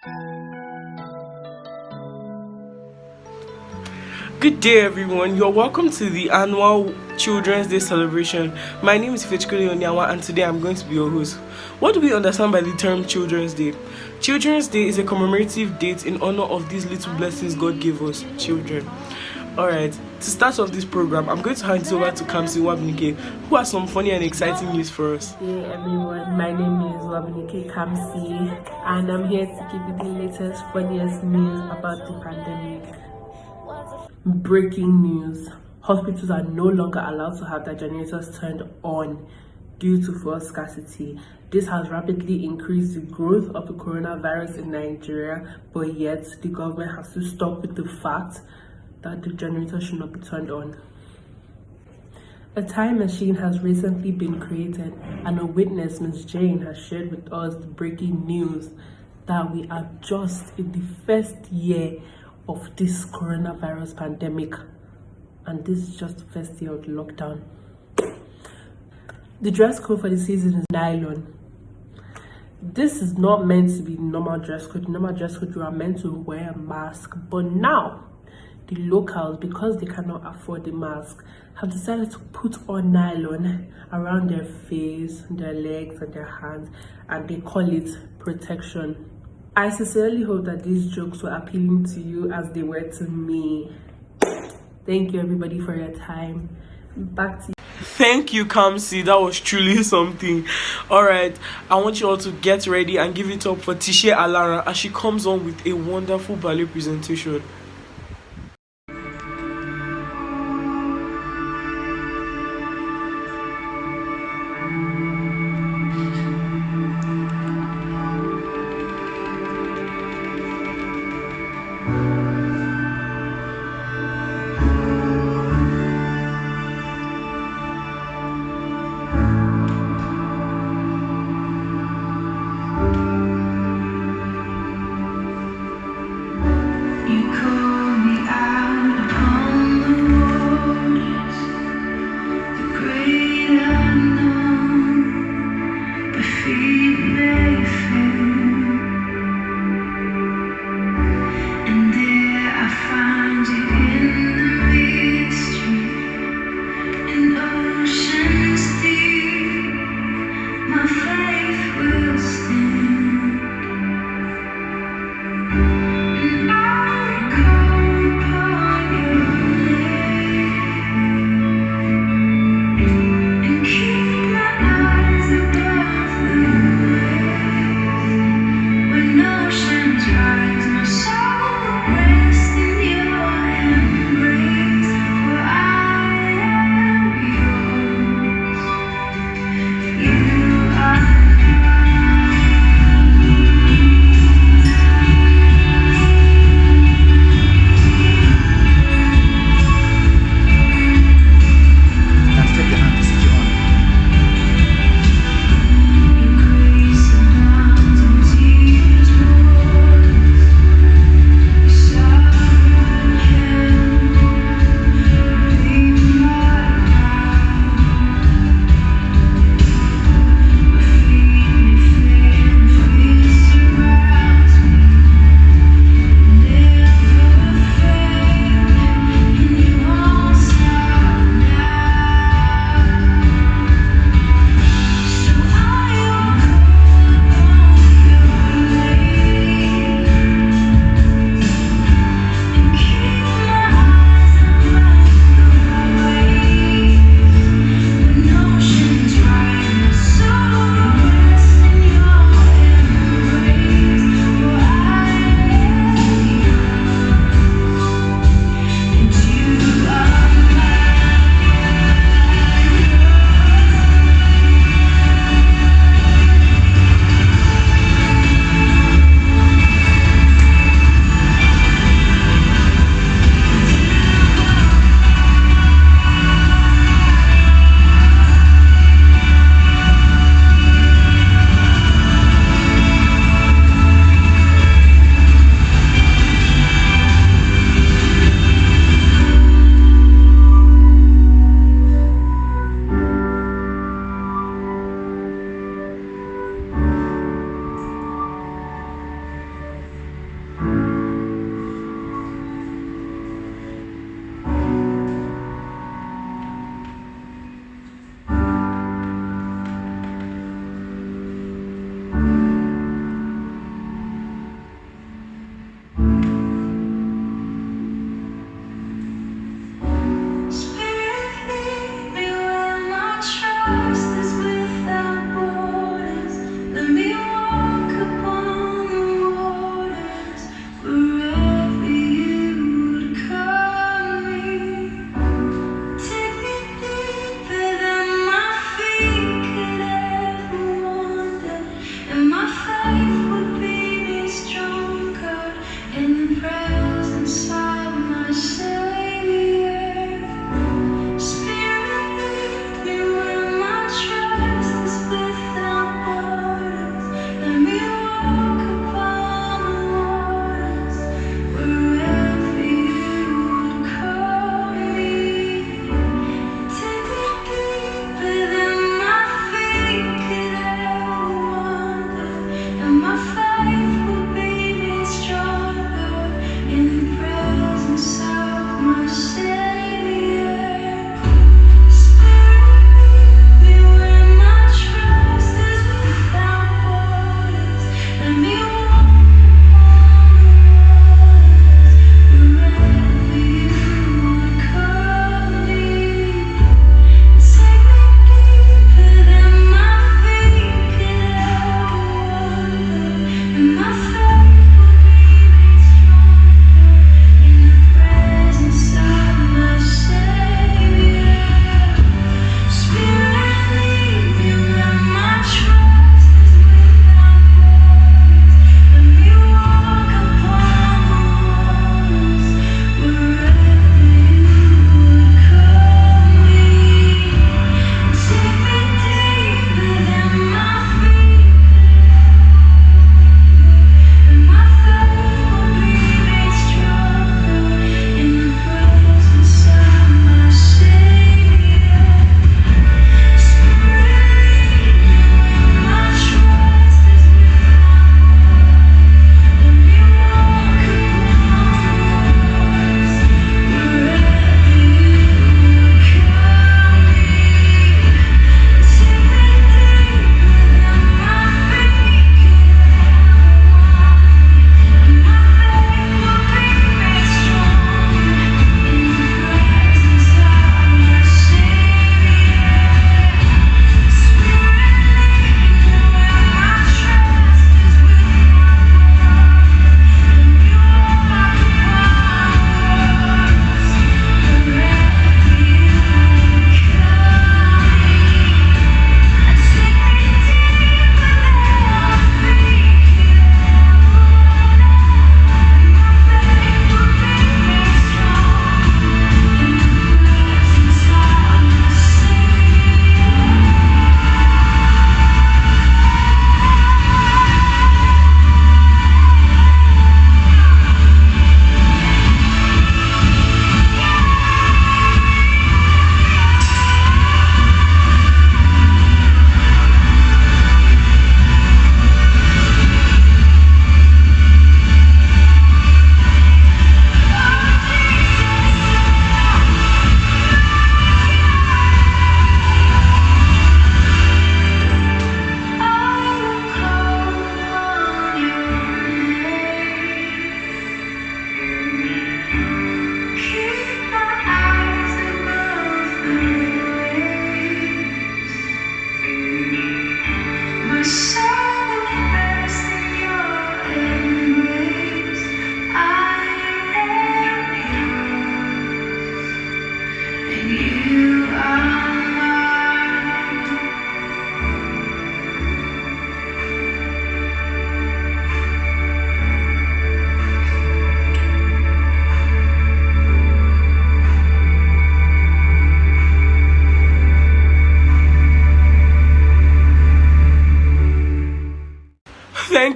Good day, everyone. You're welcome to the annual Children's Day celebration. My name is Ifechukwu Onyawa, and today I'm going to be your host. What do we understand by the term Children's Day? Children's Day is a commemorative date in honor of these little blessings God gave us, children. Alright, to start off this program, I'm going to hand it over to Kamsi Wabnike, who has some funny and exciting news for us. Hey everyone, my name is Wabnike Kamsi, and I'm here to give you the latest, funniest news about the pandemic. Breaking news: hospitals are no longer allowed to have their generators turned on due to fuel scarcity. This has rapidly increased the growth of the coronavirus in Nigeria, but yet the government has to stop with the fact that the generator should not be turned on. A time machine has recently been created, and a witness, Ms. Jane, has shared with us the breaking news that we are just in the first year of this coronavirus pandemic, and this is just the first year of the lockdown. The dress code for the season is nylon. This is not meant to be normal dress code. Normal dress code, you are meant to wear a mask, but now the locals, because they cannot afford the mask, have decided to put on nylon around their face, their legs, and their hands, and they call it protection. I sincerely hope that these jokes were appealing to you as they were to me. Thank you everybody for your time. Back to you. Thank you, Kamsi. That was truly something. Alright, I want you all to get ready and give it up for Tisha Alara as she comes on with a wonderful ballet presentation. You call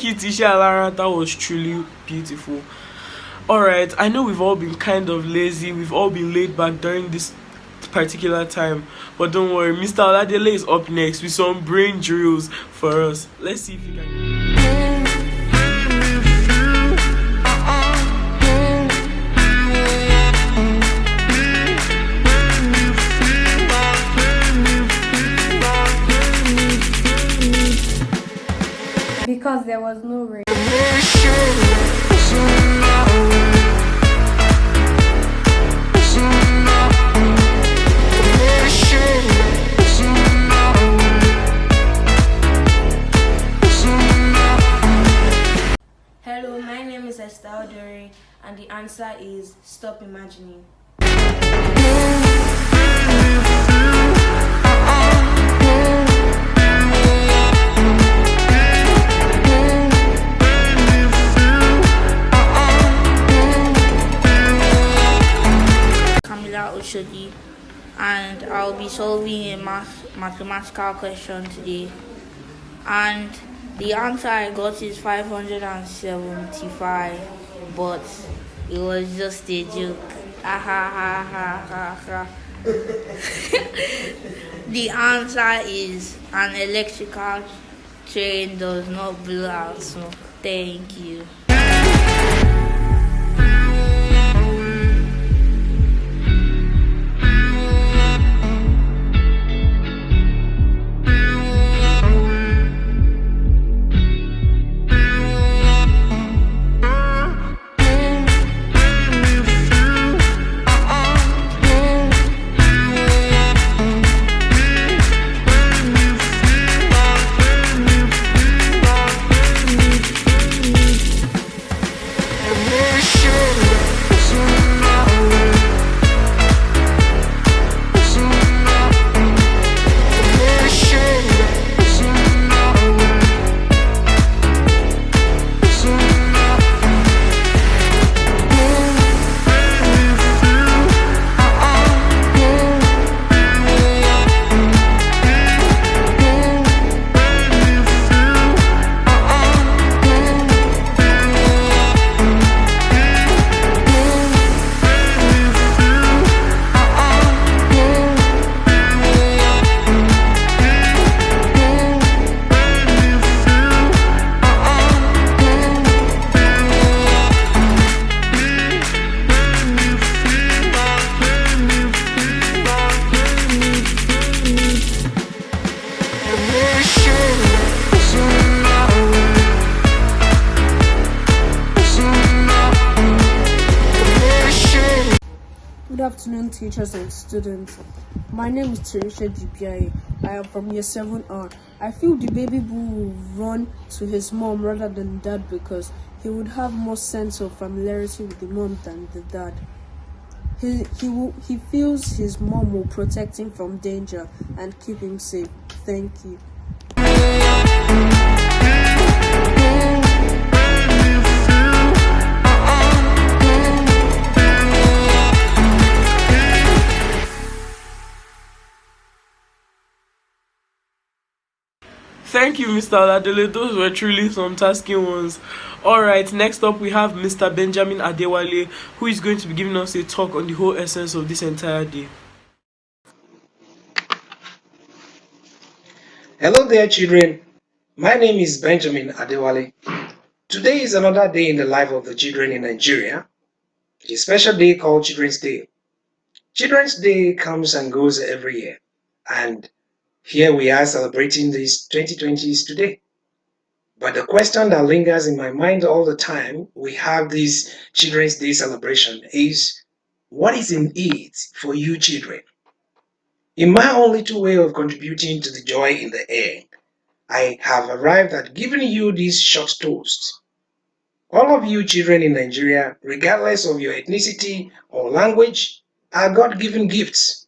Thank you, Tisha Lara. That was truly beautiful. Alright, I know we've all been kind of lazy, we've all been laid back during this particular time, but don't worry, Mr. Oladele is up next with some brain drills for us. Let's see if you can. Because there was no rain. Hello, my name is Estelle Dore, and the answer is stop imagining. Oshodi, and I'll be solving a mathematical question today, and the answer I got is 575, but it was just a joke. The answer is an electrical train does not blow out smoke. Thank you. Good afternoon, teachers and students. My name is Teresha Jibiaye. I am from Year 7R. I feel the baby boy will run to his mom rather than dad because he would have more sense of familiarity with the mom than the dad. He feels his mom will protect him from danger and keep him safe. Thank you. Thank you, Mr. Oladele. Those were truly some tasking ones. Alright, next up we have Mr. Benjamin Adewale, who is going to be giving us a talk on the whole essence of this entire day. Hello there, children. My name is Benjamin Adewale. Today is another day in the life of the children in Nigeria. It is a special day called Children's Day. Children's Day comes and goes every year, and here we are celebrating this 2020s today. But the question that lingers in my mind all the time we have this Children's Day celebration is, what is in it for you children? In my own little way of contributing to the joy in the air, I have arrived at giving you this short toast. All of you children in Nigeria, regardless of your ethnicity or language, are God-given gifts.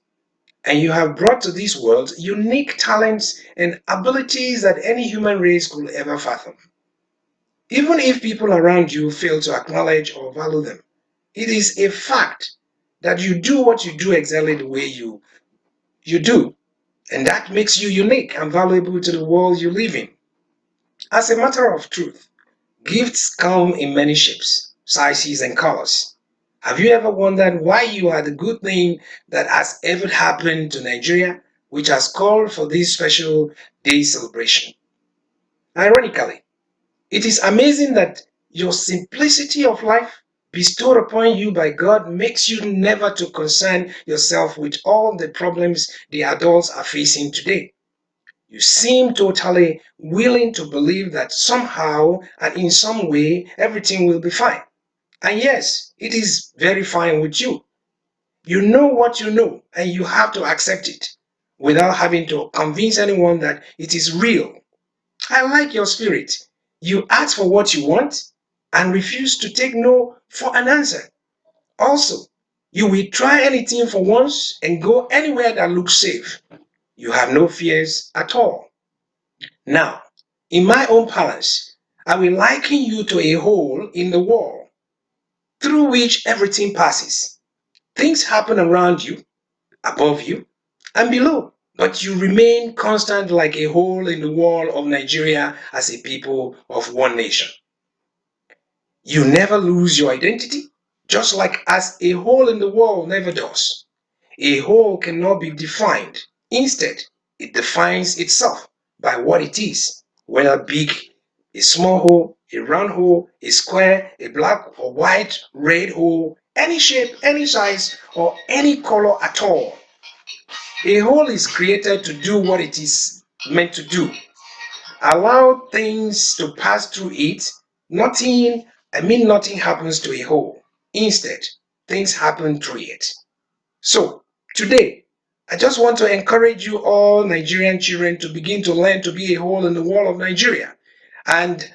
And you have brought to this world unique talents and abilities that any human race could ever fathom. Even if people around you fail to acknowledge or value them, it is a fact that you do what you do exactly the way you do. And that makes you unique and valuable to the world you live in. As a matter of truth, Gifts come in many shapes, sizes, and colors. Have you ever wondered why you are the good thing that has ever happened to Nigeria, which has called for this special day celebration? Ironically, it is amazing that your simplicity of life bestowed upon you by God makes you never to concern yourself with all the problems the adults are facing today. You seem totally willing to believe that somehow and in some way everything will be fine. And yes, it is very fine with you. You know what you know and you have to accept it without having to convince anyone that it is real. I like your spirit. You ask for what you want and refuse to take no for an answer. Also, you will try anything for once and go anywhere that looks safe. You have no fears at all. Now, in my own parlance, I will liken you to a hole in the wall through which everything passes. Things happen around you, above you, and below, but you remain constant like a hole in the wall of Nigeria as a people of one nation. You never lose your identity, just like as a hole in the wall never does. A hole cannot be defined. Instead, it defines itself by what it is, whether big, a small hole, a round hole, a square, a black or white, red hole, any shape, any size, or any color at all. A hole is created to do what it is meant to do. Allow things to pass through it. Nothing happens to a hole. Instead, things happen through it. So, today, I just want to encourage you all Nigerian children to begin to learn to be a hole in the wall of Nigeria and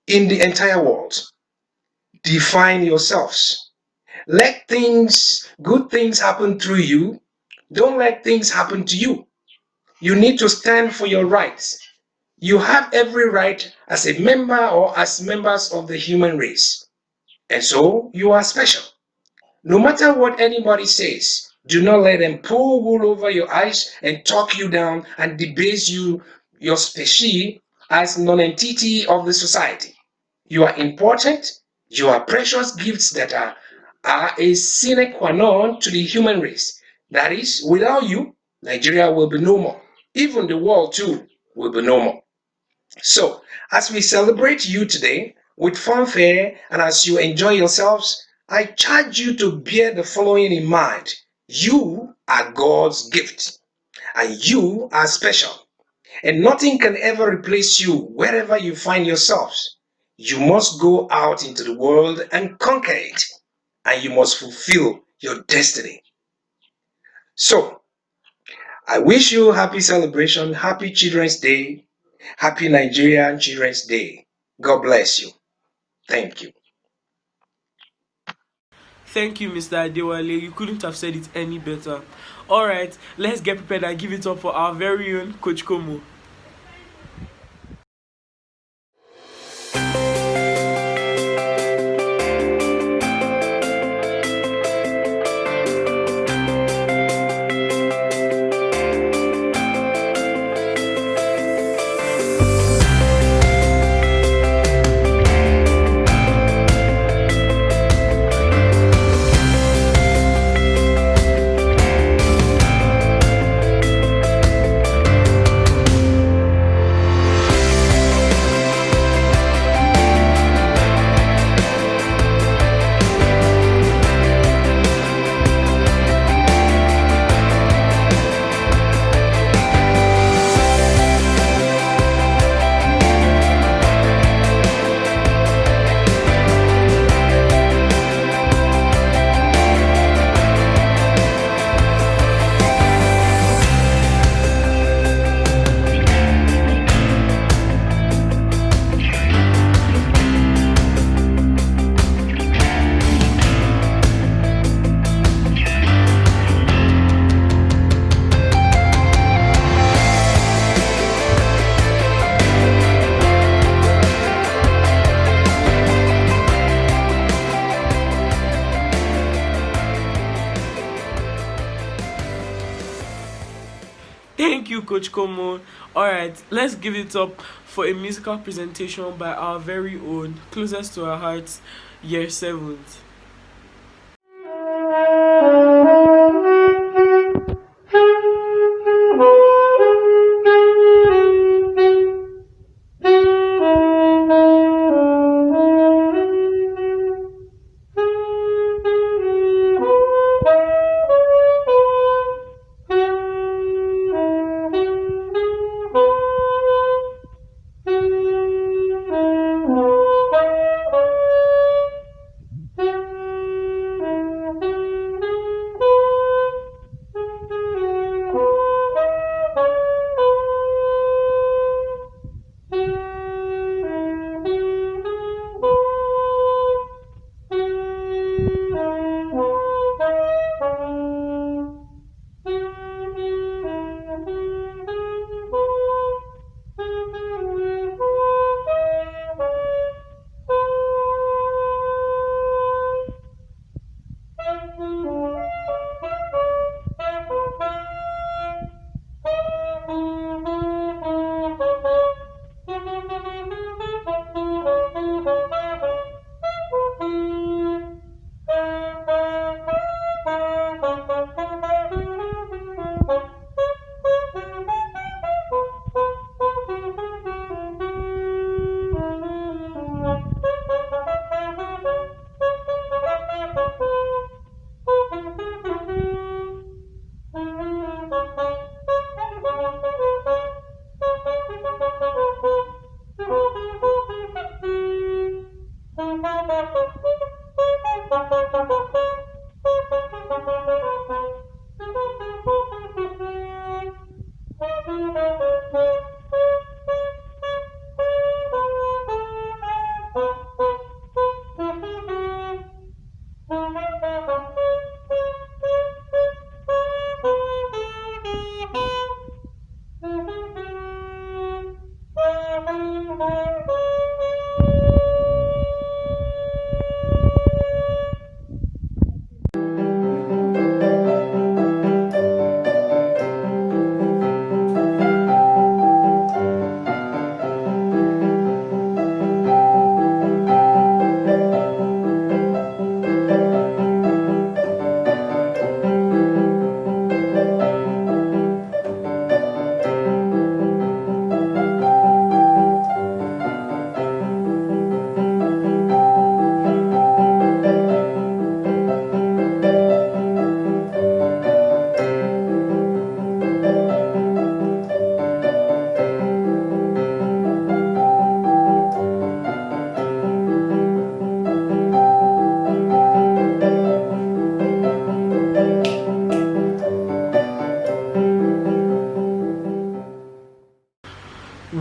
in the entire world. Define yourselves. Let good things happen through you. Don't let things happen to you. You need to stand for your rights. You have every right as a member or as members of the human race. And so you are special. No matter what anybody says, do not let them pull wool over your eyes and talk you down and debase your species as non-entity of the society. You are important. You are precious gifts that are a sine qua non to the human race. That is, without you, Nigeria will be no more. Even the world too will be no more. So, as we celebrate you today with fanfare and as you enjoy yourselves, I charge you to bear the following in mind. You are God's gift, and you are special, and nothing can ever replace you wherever you find yourselves. You must go out into the world and conquer it, and you must fulfill your destiny. So, I wish you happy celebration, happy Children's Day, happy Nigerian Children's Day. God bless you. Thank you. Thank you, Mr. Adewale. You couldn't have said it any better. Alright, let's get prepared and give it up for our very own Coach Como. Coach Como. Alright, let's give it up for a musical presentation by our very own, closest to our hearts, year 7th.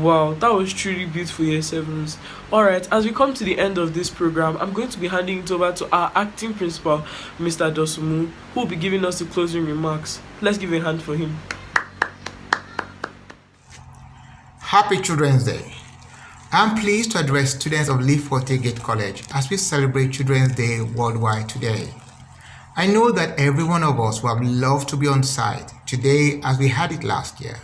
Wow, that was truly beautiful, year sevens. Alright, as we come to the end of this program, I'm going to be handing it over to our acting principal, Mr. Dosumu, who will be giving us the closing remarks. Let's give a hand for him. Happy Children's Day. I'm pleased to address students of Lead-Forte Gate College as we celebrate Children's Day worldwide today. I know that every one of us would have loved to be on site today as we had it last year.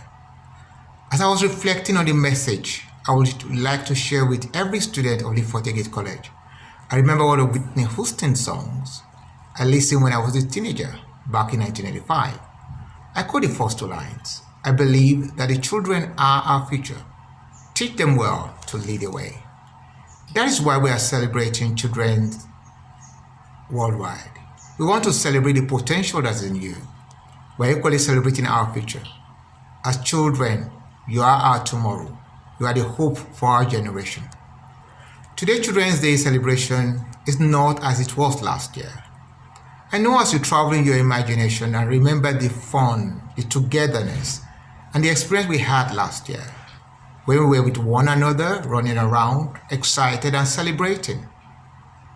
As I was reflecting on the message I would like to share with every student of Lead-Forte Gate College, I remember one of Whitney Houston's songs I listened when I was a teenager back in 1985. I quote the first two lines. I believe that the children are our future. Teach them well to lead the way. That is why we are celebrating children worldwide. We want to celebrate the potential that is in you. We're equally celebrating our future. As children, you are our tomorrow. You are the hope for our generation. Today's Children's Day celebration is not as it was last year. I know as you travel in your imagination and remember the fun, the togetherness, and the experience we had last year, when we were with one another, running around, excited and celebrating.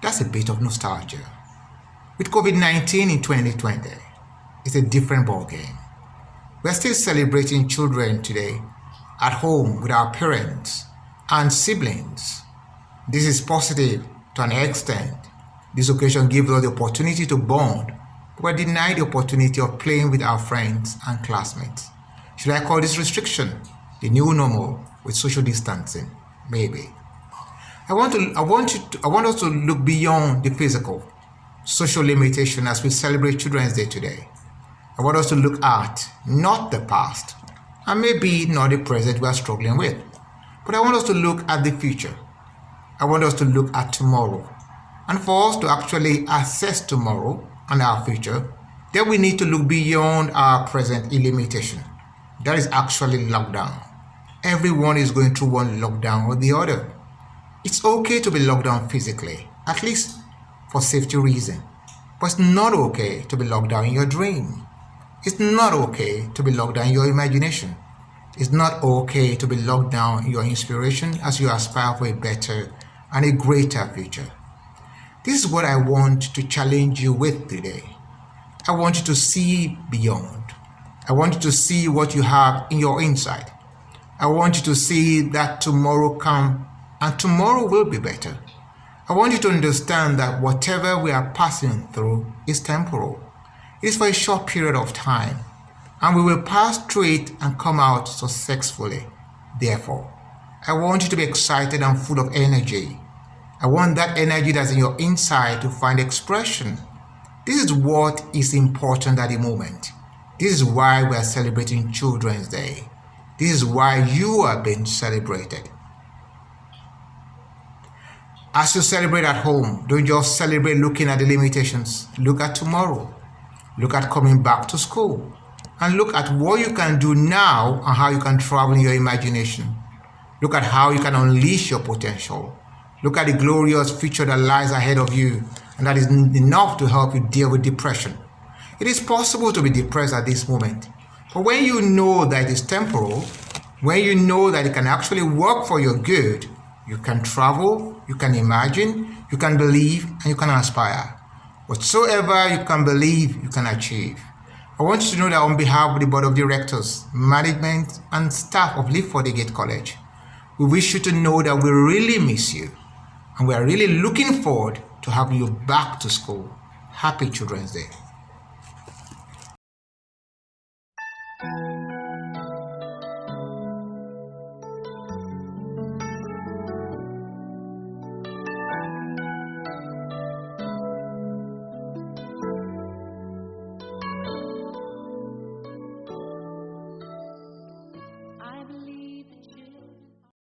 That's a bit of nostalgia. With COVID-19 in 2020, it's a different ballgame. We're still celebrating children today at home with our parents and siblings. This is positive to an extent. This occasion gives us the opportunity to bond, but we're denied the opportunity of playing with our friends and classmates. Should I call this restriction the new normal with social distancing? Maybe. I want us to look beyond the physical, social limitation as we celebrate Children's Day today. I want us to look at not the past and maybe not the present we are struggling with, but I want us to look at the future. I want us to look at tomorrow. And for us to actually assess tomorrow and our future, then we need to look beyond our present limitation. That is actually lockdown. Everyone is going through one lockdown or the other. It's okay to be locked down physically, at least for safety reasons. But it's not okay to be locked down in your dream. It's not okay to be locked down in your imagination. It's not okay to be locked down in your inspiration as you aspire for a better and a greater future. This is what I want to challenge you with today. I want you to see beyond. I want you to see what you have in your inside. I want you to see that tomorrow comes and tomorrow will be better. I want you to understand that whatever we are passing through is temporal. It is for a short period of time, and we will pass through it and come out successfully. Therefore, I want you to be excited and full of energy. I want that energy that's in your inside to find expression. This is what is important at the moment. This is why we are celebrating Children's Day. This is why you are being celebrated. As you celebrate at home, don't just celebrate looking at the limitations. Look at tomorrow. Look at coming back to school. And look at what you can do now and how you can travel in your imagination. Look at how you can unleash your potential. Look at the glorious future that lies ahead of you, and that is enough to help you deal with depression. It is possible to be depressed at this moment, but when you know that it is temporal, when you know that it can actually work for your good, you can travel, you can imagine, you can believe, and you can aspire. Whatsoever you can believe, you can achieve. I want you to know that on behalf of the Board of Directors, Management, and staff of Lead-Forte Gate College, we wish you to know that we really miss you, and we are really looking forward to having you back to school. Happy Children's Day.